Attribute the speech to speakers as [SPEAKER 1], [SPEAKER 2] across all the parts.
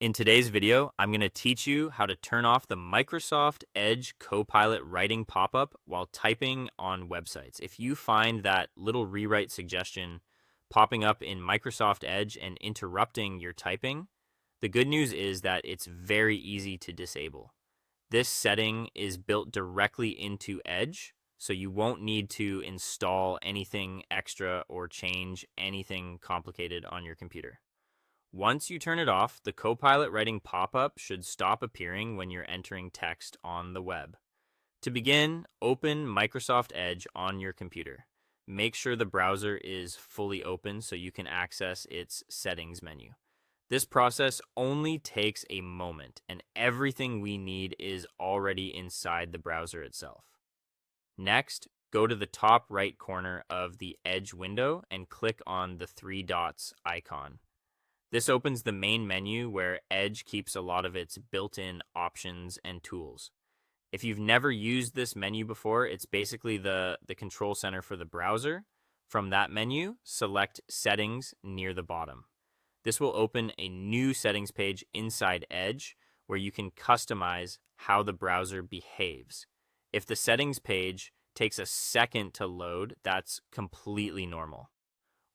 [SPEAKER 1] In today's video, I'm going to teach you how to turn off the Microsoft Edge Copilot writing pop-up while typing on websites. If you find that little rewrite suggestion popping up in Microsoft Edge and interrupting your typing, the good news is that it's very easy to disable. This setting is built directly into Edge, so you won't need to install anything extra or change anything complicated on your computer. Once you turn it off, the Copilot writing pop-up should stop appearing when you're entering text on the web. To begin, open Microsoft Edge on your computer. Make sure the browser is fully open so you can access its settings menu. This process only takes a moment, and everything we need is already inside the browser itself. Next, go to the top right corner of the Edge window and click on the three dots icon. This opens the main menu where Edge keeps a lot of its built-in options and tools. If you've never used this menu before, it's basically the control center for the browser. From that menu, select Settings near the bottom. This will open a new settings page inside Edge where you can customize how the browser behaves. If the settings page takes a second to load, that's completely normal.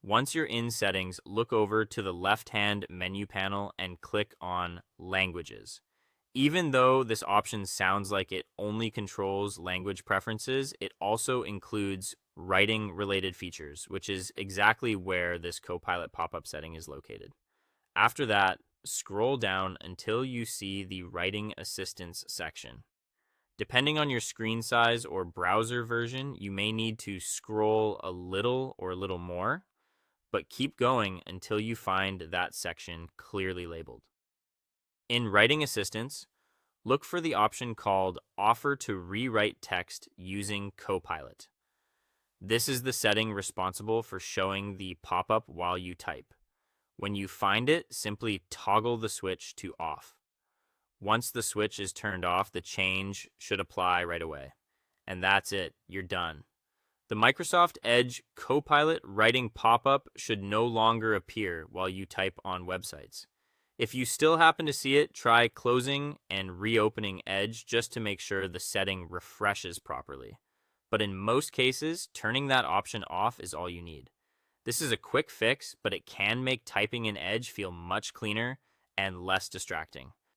[SPEAKER 1] Once you're in settings, look over to the left-hand menu panel and click on Languages. Even though this option sounds like it only controls language preferences, it also includes writing-related features, which is exactly where this Copilot pop-up setting is located. After that, scroll down until you see the Writing Assistance section. Depending on your screen size or browser version, you may need to scroll a little or a little more, but keep going until you find that section clearly labeled. In Writing Assistance, look for the option called Offer to Rewrite Text Using Copilot. This is the setting responsible for showing the pop-up while you type. When you find it, simply toggle the switch to off. Once the switch is turned off, the change should apply right away. And that's it, you're done. The Microsoft Edge Copilot writing pop-up should no longer appear while you type on websites. If you still happen to see it, try closing and reopening Edge just to make sure the setting refreshes properly. But in most cases, turning that option off is all you need. This is a quick fix, but it can make typing in Edge feel much cleaner and less distracting.